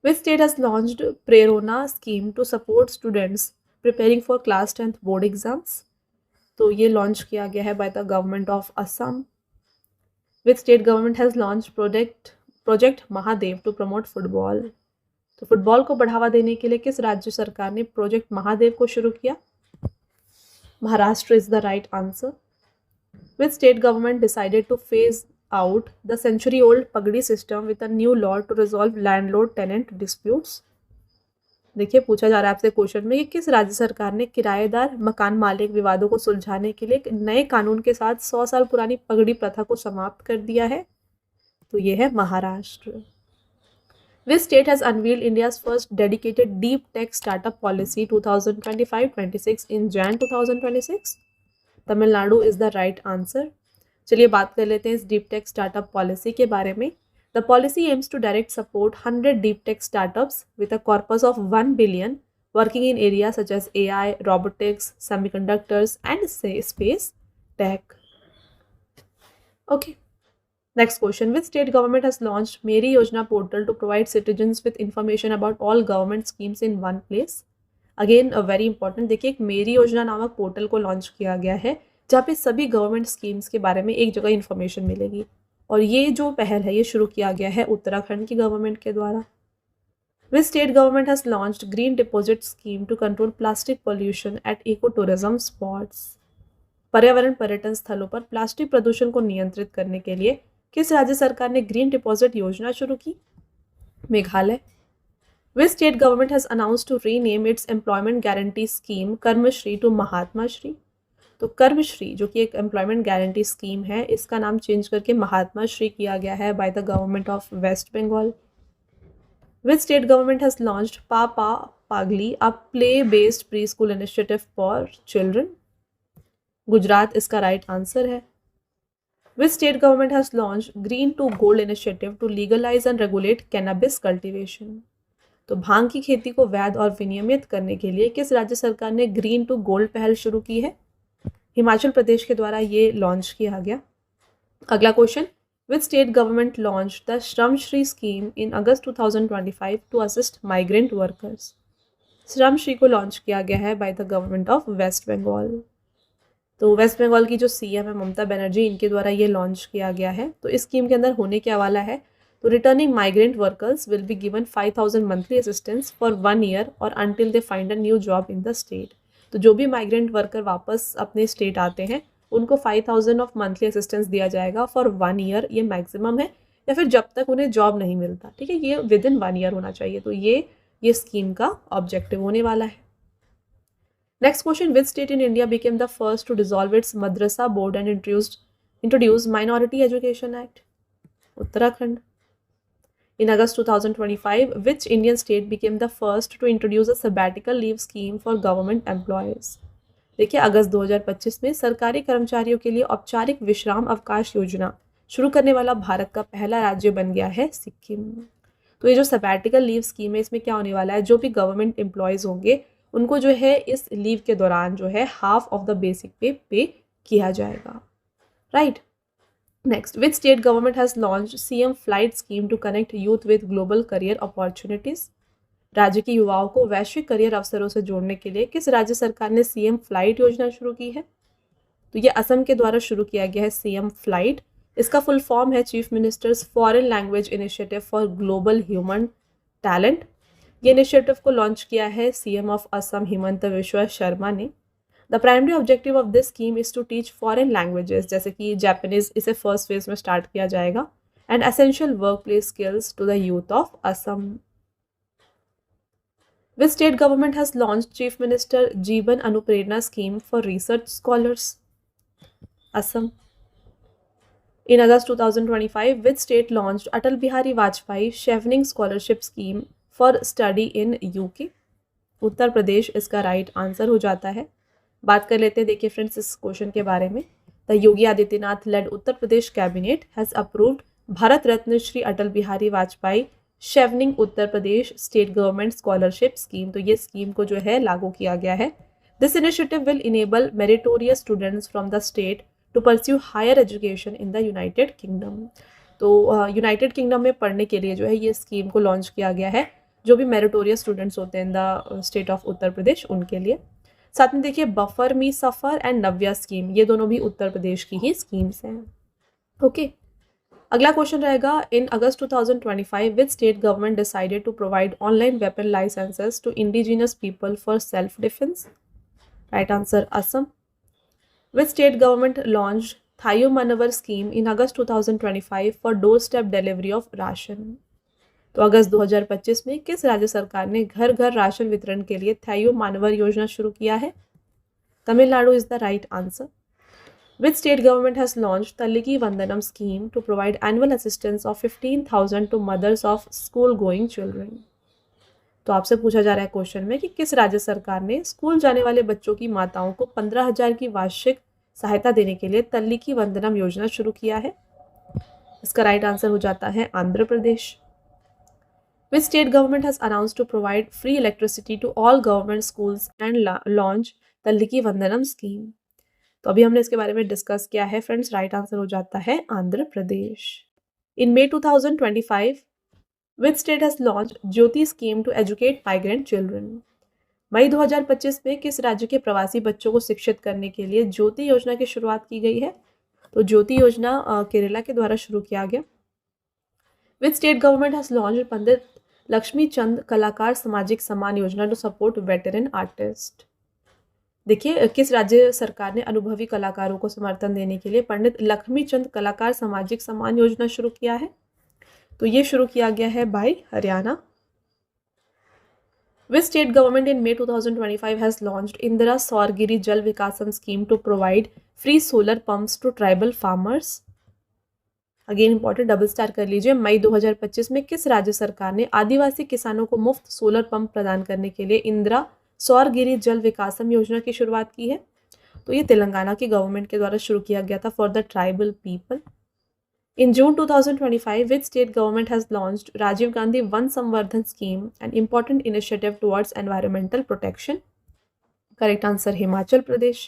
Which state has launched Prerona scheme to support students preparing for class 10th board exams? तो ये लॉन्च किया गया है by the government of Assam. Which state government has launch project Mahadev to promote football? तो फुटबॉल को बढ़ावा देने के लिए किस राज्य सरकार ने प्रोजेक्ट महादेव को शुरू किया? Maharashtra is the right answer. Which state government decided two phase out the century-old पगड़ी system with a new law to resolve landlord-tenant disputes? देखिए, पूछा जा रहा है आपसे क्वेश्चन में कि किस राज्य सरकार ने किराएदार मकान मालिक विवादों को सुलझाने के लिए एक नए कानून के साथ 100 साल पुरानी पगड़ी प्रथा को समाप्त कर दिया है? तो ये है Maharashtra. Which state has unveiled India's first dedicated deep tech startup policy 2025-26 in Jan 2026? Tamil Nadu is the right answer. चलिए बात कर लेते हैं इस डीप टेक स्टार्टअप पॉलिसी के बारे में. The policy aims to direct support 100 deep tech startups with a corpus of 1 billion working in area such as AI, robotics, semiconductors and space tech. Okay, next question, which state government has launched Meri Yojana portal to provide citizens with information about all government schemes in one place? Again very important, देखिए एक मेरी योजना नामक portal को launch किया गया है जहाँ पे सभी गवर्नमेंट स्कीम्स के बारे में एक जगह इन्फॉर्मेशन मिलेगी। और ये जो पहल है ये शुरू किया गया है उत्तराखंड की गवर्नमेंट के द्वारा। Which state government has launched green deposit scheme to control plastic pollution at eco tourism spots? पर्यावरण पर्यटन स्थलों पर प्लास्टिक प्रदूषण को नियंत्रित करने के लिए किस राज्य सरकार ने ग्रीन डिपॉजिट योजना शुरू की? Meghalaya. Which state government has announced to rename its employment guarantee scheme Karmashree to महात्मा श्री? तो कर्मश्री जो कि एक एम्प्लॉयमेंट गारंटी स्कीम है, इसका नाम चेंज करके महात्मा श्री किया गया है by the government of West Bengal. Which state government has launched पापा पागली a play based preschool initiative for children? Gujarat इसका राइट आंसर है। Which state government has launched Green to Gold initiative to legalize and regulate cannabis cultivation? तो भांग की खेती को वैध और विनियमित करने के लिए किस राज्य सरकार ने ग्रीन टू गोल्ड पहल शुरू की है? हिमाचल प्रदेश के द्वारा ये लॉन्च किया गया। अगला question, which state government launch the Shram Shri scheme in August 2025 to assist migrant workers? Shram Shri को लॉन्च किया गया है by the government of West Bengal. तो वेस्ट बंगाल की जो सीएम है ममता बनर्जी, इनके द्वारा ये लॉन्च किया गया है। तो इस स्कीम के अंदर होने क्या वाला है, तो returning migrant workers will be given 5000 monthly assistance for 1 year और until they find a new job in the state. तो जो भी माइग्रेंट वर्कर वापस अपने स्टेट आते हैं उनको 5000 ऑफ मंथली असिस्टेंस दिया जाएगा फॉर 1 ईयर, ये मैक्सिमम है, या फिर जब तक उन्हें जॉब नहीं मिलता। ठीक है, ये विद इन 1 ईयर होना चाहिए। तो ये स्कीम का ऑब्जेक्टिव होने वाला है। Next question, which state in India became the first to dissolve its madrasa board and introduce minority education act? Uttarakhand. In August 2025, which Indian state became the first to introduce a sabbatical leave scheme for government employees? देखिए अगस्त 2025 में सरकारी कर्मचारियों के लिए औपचारिक विश्राम अवकाश योजना शुरू करने वाला भारत का पहला राज्य बन गया है सिक्किम। तो ये जो सैबैटिकल लीव स्कीम है इसमें क्या होने वाला है, जो भी गवर्नमेंट एम्प्लॉयज़ होंगे उनको जो है इस लीव के दौरान जो है हाफ ऑफ द बेसिक पे किया जाएगा। Right. Next, which state government has launched CM Flight scheme to connect youth with global career opportunities? राज्य के युवाओं को वैश्विक करियर अवसरों से जोड़ने के लिए किस राज्य सरकार ने CM फ्लाइट योजना शुरू की है? तो ये असम के द्वारा शुरू किया गया है CM फ्लाइट। इसका फुल फॉर्म है chief minister's foreign language initiative for global human talent. ये इनिशिएटिव को लॉन्च किया है CM ऑफ असम हिमंत बिश्वा शर्मा ने। The primary objective of this scheme is to teach foreign languages, जैसे कि जापानीज इसे फर्स्ट फेज में स्टार्ट किया जाएगा, and essential work place skills to the youth of Assam. Which state government has launch chief minister Jiban Anuprerana scheme for research scholars? Assam. In August 2025, which state launched Atal Bihari Vajpayee chevening scholarship scheme for study in UK? Uttar Pradesh इसका right answer हो जाता है। बात कर लेते हैं, देखिए friends इस क्वेश्चन के बारे में। The Yogi Adityanath led Uttar Pradesh cabinet has approved Bharat Ratna Shri Atal Bihari Vajpayee Chevening Uttar Pradesh state government scholarship scheme. तो ये स्कीम को जो है लागू किया गया है। This initiative will enable meritorious students from the state to pursue higher education in the United Kingdom. तो यूनाइटेड किंगडम में पढ़ने के लिए जो है ये स्कीम को लॉन्च किया गया है, जो भी मेरिटोरियस स्टूडेंट्स होते हैं in the state of Uttar Pradesh उनके लिए। साथ में देखिए बफर मी सफ़र एंड नव्या स्कीम, ये दोनों भी उत्तर प्रदेश की ही स्कीम्स हैं। ओके, अगला क्वेश्चन रहेगा, in August 2025 which state government decided to provide online weapon licences to indigenous people for self defence? Right answer Assam. Which state government launch थायो मनवर scheme in August 2025 for door step delivery of ration? तो अगस्त 2025 में किस राज्य सरकार ने घर घर राशन वितरण के लिए थायो मानवर योजना शुरू किया है? Tamil Nadu is the right answer. Which state government has launch Thalliki Vandanam scheme to provide annual assistance of 15,000 to mothers of school going children? तो आपसे पूछा जा रहा है क्वेश्चन में कि किस राज्य सरकार ने स्कूल जाने वाले बच्चों की माताओं को 15,000 की वार्षिक सहायता देने के लिए तल्लिकी वंदनम योजना शुरू किया है? इसका राइट आंसर हो जाता है Andhra Pradesh. Which state government has announced to provide free electricity to all government schools and launch the Talliki Vandanam scheme? तो अभी हमने इसके बारे में डिस्कस किया है फ्रेंड्स। राइट आंसर हो जाता है Andhra Pradesh. In May 2025, which state has launched Jyoti scheme to educate migrant children? मई 2025 में किस राज्य के प्रवासी बच्चों को शिक्षित करने के लिए ज्योति योजना की शुरुआत की गई है? तो ज्योति योजना केरला के द्वारा शुरू किया गया। Which state government has launched Pandit Lakshmi Chand Kalakar Samajik Samman Yojana to support veteran artist? देखिए, किस राज्य सरकार ने अनुभवी कलाकारों को समर्थन देने के लिए पंडित लक्ष्मी चंद कलाकार सामाजिक सम्मान योजना शुरू किया है? तो ये शुरू किया गया है by Haryana. Which state government in May 2025 has launched Indira Saurgiri Jal Vikasam scheme to provide free solar pumps to tribal farmers? Again important, double star कर लीजिए। मई 2025 में किस राज्य सरकार ने आदिवासी किसानों को मुफ्त सोलर पंप प्रदान करने के लिए इंदिरा सौरगिरी जल विकासम योजना की शुरुआत की है? तो ये तेलंगाना की गवर्नमेंट के द्वारा शुरू किया गया था for the tribal people. In June 2025, which state government has launched Rajiv Gandhi Van Samvardhan Scheme, an important initiative towards environmental protection? Correct answer, Himachal Pradesh.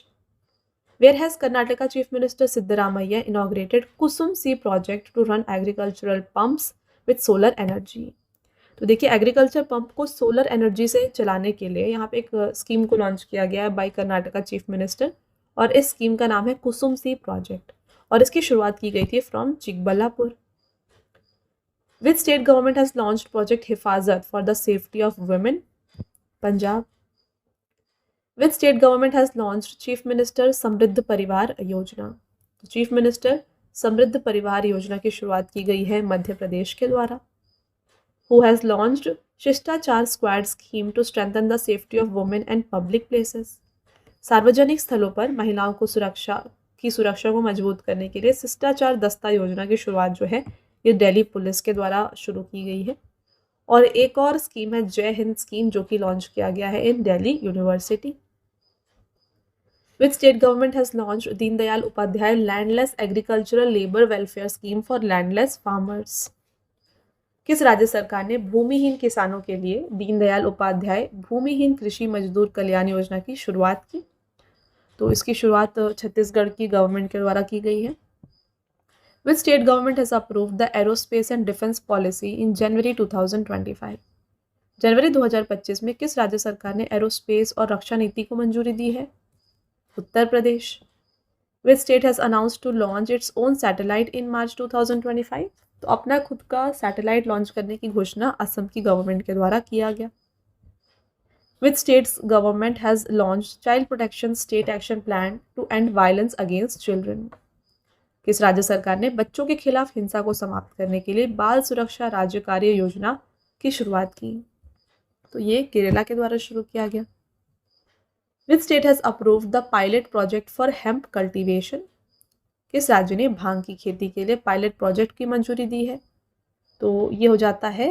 Where has Karnataka Chief Minister Siddaramaiah inaugurated Kusum C project to run agricultural pumps with solar energy? तो देखिए, agriculture pump को solar energy से चलाने के लिए यहाँ पे एक स्कीम को लॉन्च किया गया है बाय कर्नाटका चीफ मिनिस्टर, और इस स्कीम का नाम है कुसुम सी प्रोजेक्ट, और इसकी शुरुआत की गई थी from Chikballapur. Which state government has launched project Hifazat for the safety of women? Punjab. Which state government has launched chief minister Samriddh Parivar योजना? तो चीफ मिनिस्टर समृद्ध परिवार योजना की शुरुआत की गई है मध्य प्रदेश के द्वारा। Who has launched Shishtachar squad scheme to strengthen the safety of women and public places? सार्वजनिक स्थलों पर महिलाओं को सुरक्षा को मजबूत करने के लिए शिष्टाचार दस्ता योजना की शुरुआत जो है ये दिल्ली पुलिस के द्वारा शुरू की गई है। और एक और स्कीम है जय हिंद स्कीम, जो कि लॉन्च किया गया है in Delhi university. Which state government has launched Deendayal Upadhyay landless agricultural labour welfare scheme for landless farmers? किस राज्य सरकार ने भूमिहीन किसानों के लिए दीनदयाल उपाध्याय भूमिहीन कृषि मजदूर कल्याण योजना की शुरुआत की? तो इसकी शुरुआत छत्तीसगढ़ की गवर्नमेंट के द्वारा की गई है। Which state government has approved the aerospace and defence policy in January 2025? जनवरी 2025 में किस राज्य सरकार ने एरोस्पेस और रक्षा नीति को मंजूरी दी है? Uttar Pradesh. Which state has announced to launch its own satellite in March 2025? तो अपना खुद का सैटेलाइट लॉन्च करने की घोषणा असम की गवर्नमेंट के द्वारा किया गया। Which states government has launch child protection state action plan to end violence against children? किस राज्य सरकार ने बच्चों के खिलाफ हिंसा को समाप्त करने के लिए बाल सुरक्षा राज्य कार्य योजना की शुरुआत की? तो ये केरला के द्वारा शुरू किया गया। Which state has approved the pilot project for hemp cultivation? किस राज्य ने भांग की खेती के लिए पायलट प्रोजेक्ट की मंजूरी दी है? तो ये हो जाता है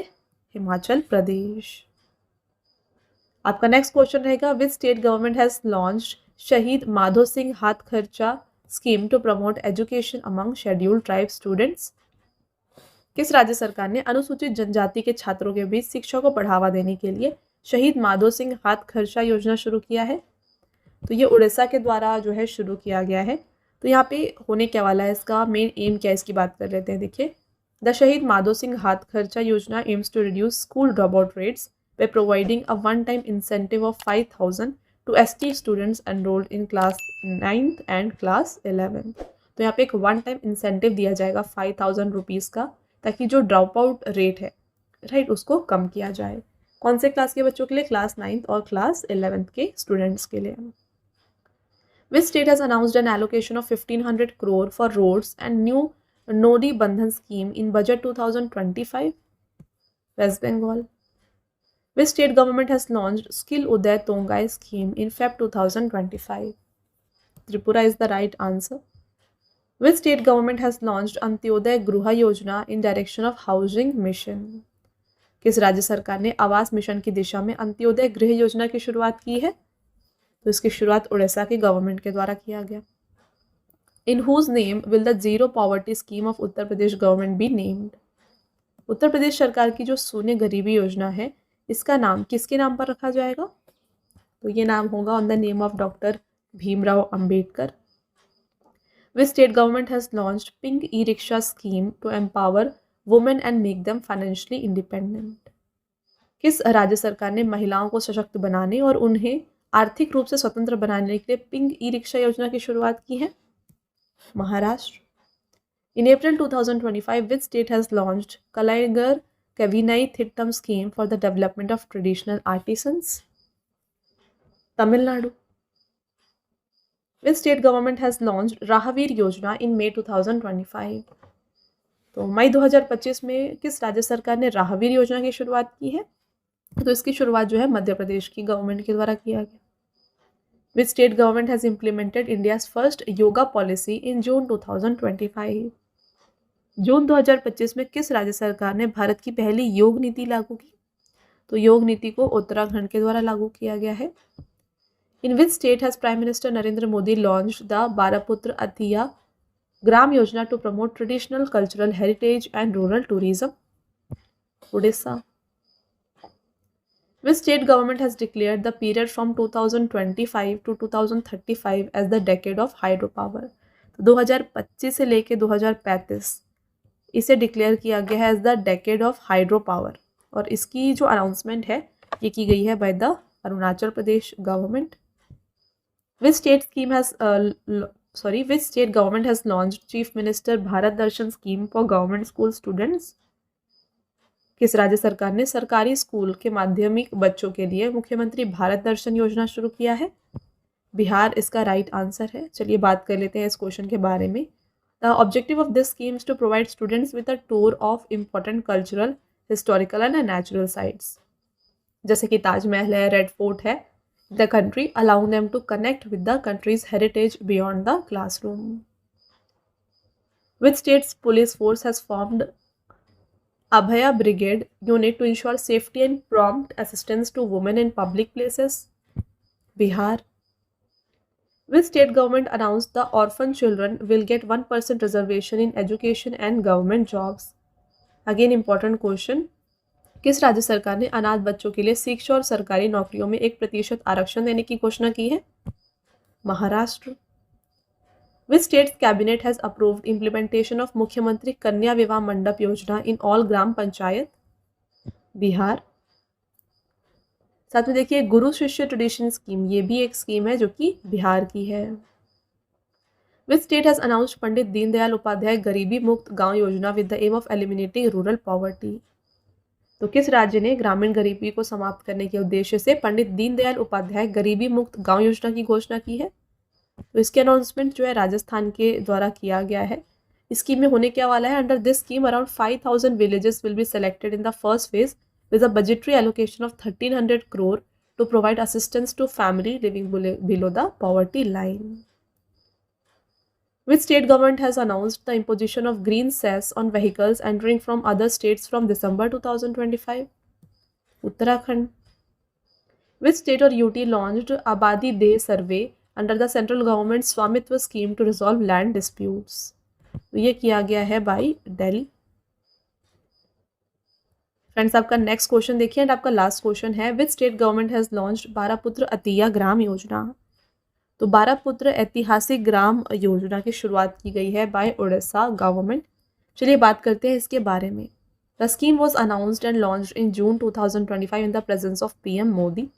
हिमाचल प्रदेश। आपका नेक्स्ट क्वेश्चन रहेगा, which state government has launched Shaheed Madho Singh Haath Kharcha scheme to promote education among scheduled tribe students? किस राज्य सरकार ने अनुसूचित जनजाति के छात्रों के बीच शिक्षा को बढ़ावा देने के लिए शहीद माधो सिंह हाथ खर्चा योजना शुरू किया है? तो ये उड़ीसा के द्वारा जो है शुरू किया गया है। तो यहाँ पे होने क्या वाला है, इसका मेन एम क्या है, इसकी बात कर लेते हैं। देखिए, द शहीद Madho Singh Haath Kharcha Yojana aims to reduce school drop out rates by providing a one-time incentive of 5,000 to ST students enrolled in class 9th and class 11th। तो यहाँ पे एक वन टाइम इंसेंटिव दिया जाएगा 5,000 रुपीज़ का, ताकि जो ड्रॉप आउट रेट है राइट उसको कम किया जाए। कौन से क्लास के बच्चों के लिए? क्लास 9th और क्लास 11th के स्टूडेंट्स के लिए। Which state has announced an allocation of 1,500 crore for roads and new Nodi Bandhan scheme in budget 2025? West Bengal. Which state government has launched Skill Uday Tongai scheme in Feb 2025? Tripura is the right answer. Which state government has launched Antyodaya Gruha Yojana in direction of housing mission? किस राज्य सरकार ने आवास mission की दिशा में अंत्योदय गृह योजना की शुरुआत की है? तो इसकी शुरुआत उड़ीसा की गवर्नमेंट के द्वारा किया गया। In whose name will the Zero Poverty Scheme of Uttar Pradesh government be named? Uttar Pradesh सरकार की जो शून्य गरीबी योजना है इसका नाम किसके नाम पर रखा जाएगा? तो ये नाम होगा on the name of doctor Bhimrao Ambedkar. Which state government has launched Pink e-rickshaw scheme to empower women and make them financially independent? किस राज्य सरकार ने महिलाओं को सशक्त बनाने और उन्हें आर्थिक रूप से स्वतंत्र बनाने के लिए पिंक ई रिक्शा योजना की शुरुआत की है? Maharashtra. In April 2025, which state has launched Kalaigar Kavinai Thittam scheme for the development of traditional artisans? Tamil Nadu. Which state government has launched Rahavir Yojana in May 2025? तो मई 2025 में किस राज्य सरकार ने राहवीर योजना की शुरुआत की है? तो इसकी शुरुआत जो है मध्य प्रदेश की गवर्नमेंट के द्वारा किया गया। Which state government has implemented India's first yoga policy in June 2025? जून 2025 में किस राज्य सरकार ने भारत की पहली योग नीति लागू की? तो योग नीति को उत्तराखंड के द्वारा लागू किया गया है। In which state has Prime Minister Narendra Modi launched the Baraputra Atiya Gram Yojana to promote traditional cultural heritage and rural tourism? Odisha. Which state government has declared the period from 2025 to 2035 as the decade of hydropower? तो 2025 से लेके 2035 इसे declare किया गया है as the decade of hydro power, और इसकी जो अनाउंसमेंट है ये की गई है by the Arunachal Pradesh government. Which state government has launched chief minister Bharat Darshan scheme for government school students? किस राज्य सरकार ने सरकारी स्कूल के माध्यमिक बच्चों के लिए मुख्यमंत्री भारत दर्शन योजना शुरू किया है? बिहार इसका राइट आंसर है। चलिए बात कर लेते हैं इस क्वेश्चन के बारे में। The objective of this scheme is to provide students with a tour of important cultural, historical and natural sites, जैसे कि ताजमहल है, रेड फोर्ट है, the country, allowing them to connect with the country's heritage beyond the classroom. Which state's police force has formed Abhaya Brigade unit to ensure safety and prompt assistance to women in public places? Bihar. Which state government announced the orphan children will get 1% reservation in education and government jobs? Again important question. किस राज्य सरकार ने अनाथ बच्चों के लिए शिक्षा और सरकारी नौकरियों में 1% आरक्षण देने की घोषणा की है? Maharashtra. Which state's cabinet has approved implementation of मुख्यमंत्री कन्या विवाह मंडप योजना in all ग्राम पंचायत? बिहार. साथ में देखिए गुरु शिष्य ट्रेडिशन स्कीम, ये भी एक स्कीम है जो कि बिहार की है। Which state has announced Pandit Deendayal Upadhyay Garibi Mukt Gaon Yojana with the aim of eliminating rural poverty? तो किस राज्य ने ग्रामीण गरीबी को समाप्त करने के उद्देश्य से पंडित दीनदयाल उपाध्याय गरीबी मुक्त गांव योजना की घोषणा की है? तो इसकी अनाउंसमेंट जो है राजस्थान के द्वारा किया गया है। इस स्कीम में होने क्या वाला है, under this scheme around 5000 villages will be selected in the first phase with a budgetary allocation of 1300 crore to provide assistance to family living below the poverty line. Which state government has announced the imposition of green cess on vehicles entering from other states from December 2025? Uttarakhand. Which state or UT launched Abadi Day survey under the central government Swamitva scheme to resolve land disputes? ये किया गया है by Delhi. Friends आपका next question देखिए and आपका last question है, which state government has launched बारापुत्र अतिया ग्राम योजना? तो बारापुत्र ऐतिहासिक ग्राम योजना की शुरुआत की गई है बाय उड़ीसा गवर्नमेंट। चलिए बात करते हैं इसके बारे में। The scheme was announced and launched in June 2025 in the presence of PM Modi.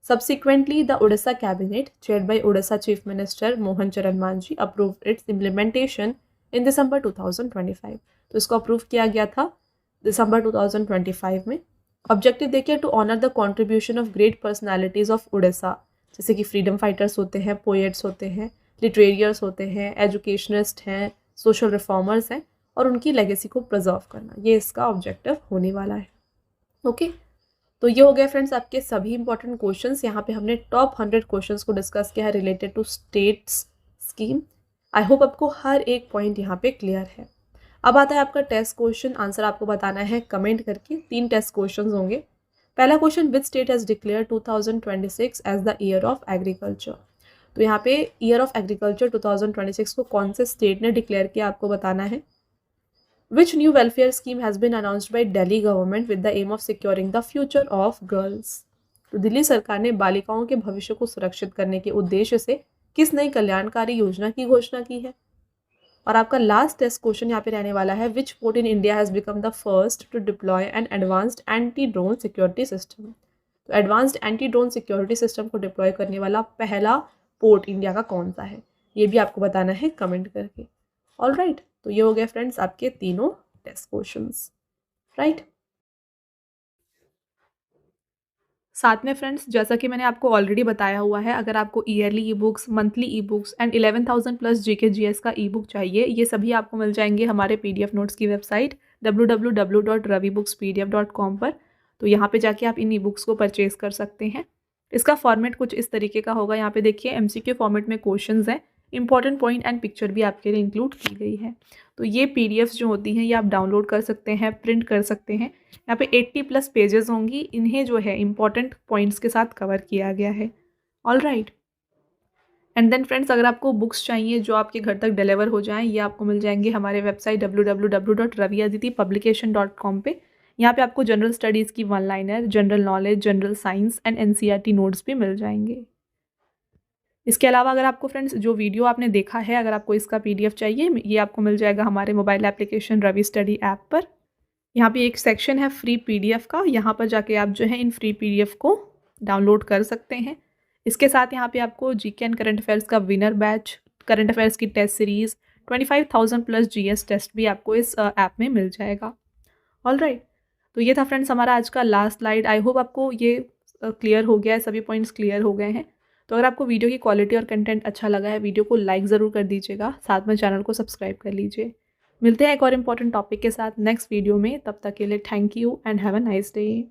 Subsequently, the Odisha cabinet, chaired by Odisha Chief Minister Mohan Charan Manji, approved its implementation in December 2025. तो इसको approve किया गया था दिसंबर 2025 में। Objective देखिए, to honour the contribution of great personalities of Orissa, जैसे कि freedom fighters होते हैं, पोएट्स होते हैं, लिटरेरियर्स होते हैं, एजुकेशनिस्ट हैं, सोशल रिफॉर्मर्स हैं, और उनकी लेगेसी को प्रिजर्व करना, ये इसका ऑब्जेक्टिव होने वाला है। ओके तो ये हो गया फ्रेंड्स आपके सभी इंपॉर्टेंट क्वेश्चंस। यहाँ पे हमने टॉप 100 क्वेश्चंस को डिस्कस किया है related to states scheme. I hope आपको हर एक पॉइंट यहाँ पे क्लियर है। अब आता है आपका टेस्ट क्वेश्चन, आंसर आपको बताना है कमेंट करके। 3 टेस्ट क्वेश्चंस होंगे। पहला question, which state has declare 2026 as the year of agriculture? तो यहाँ पे ईयर ऑफ एग्रीकल्चर 2026 को कौन से स्टेट ने डिक्लेयर किया आपको बताना है। Which new welfare scheme has been announced by Delhi government with the aim of securing the future of girls? तो दिल्ली सरकार ने बालिकाओं के भविष्य को सुरक्षित करने के उद्देश्य से किस नई कल्याणकारी योजना की घोषणा की है? और आपका लास्ट टेस्ट क्वेश्चन यहाँ पे रहने वाला है, which port in India has become the first to deploy an advanced anti drone security system. तो advanced anti drone security system को डिप्लॉय करने वाला पहला पोर्ट इंडिया का कौन सा है, ये भी आपको बताना है कमेंट करके। ऑलराइट, तो ये हो गया फ्रेंड्स आपके तीनों टेस्ट क्वेश्चंस, राइट। साथ में फ्रेंड्स, जैसा कि मैंने आपको ऑलरेडी बताया हुआ है, अगर आपको yearly e books, monthly e books and 11,000 plus GK GS का ई बुक चाहिए, ये सभी आपको मिल जाएंगे हमारे पीडीएफ नोट्स की वेबसाइट www.ravibooks.pdf.com पर। तो यहाँ पे जाके आप इन ई बुक्स को परचेज कर सकते हैं। इसका फॉर्मेट कुछ इस तरीके का होगा। यहाँ पे देखिए MCQ फॉर्मेट में क्वेश्चंस हैं, इंपॉर्टेंट पॉइंट एंड पिक्चर भी आपके लिए इंक्लूड की गई है। तो ये पीडीएफ जो होती हैं ये आप डाउनलोड कर सकते हैं, प्रिंट कर सकते हैं। यहाँ पे 80 प्लस पेजेस होंगी, इन्हें जो है इंपॉर्टेंट पॉइंट्स के साथ कवर किया गया है। All right, and then friends, अगर आपको बुक्स चाहिए जो आपके घर तक डिलीवर हो जाएं, ये आपको मिल जाएंगे हमारे वेबसाइट www.raviaditipublication.com पे। यहाँ पे आपको जनरल स्टडीज़ की 1 liner, general knowledge, general science and NCERT notes भी मिल जाएंगे। इसके अलावा अगर आपको फ्रेंड्स जो वीडियो आपने देखा है, अगर आपको इसका PDF चाहिए, ये आपको मिल जाएगा हमारे mobile application Ravi study app पर। यहाँ पे एक सेक्शन है फ्री PDF का, यहाँ पर जाके आप जो है इन फ्री PDF को डाउनलोड कर सकते हैं। इसके साथ यहाँ पे आपको जीके एंड करंट अफेयर्स का विनर बैच, करंट अफेयर्स की test series, 25,000 plus GS test भी आपको इस ऐप में मिल जाएगा। ऑल राइट, तो ये था फ्रेंड्स हमारा आज का लास्ट स्लाइड। आई होप आपको ये क्लियर हो गया है, सभी पॉइंट्स क्लियर हो गए हैं। तो अगर आपको वीडियो की क्वालिटी और कंटेंट अच्छा लगा है, वीडियो को लाइक ज़रूर कर दीजिएगा, साथ में चैनल को सब्सक्राइब कर लीजिए। मिलते हैं एक और इम्पॉर्टेंट टॉपिक के साथ नेक्स्ट वीडियो में। तब तक के लिए thank you and have a nice day.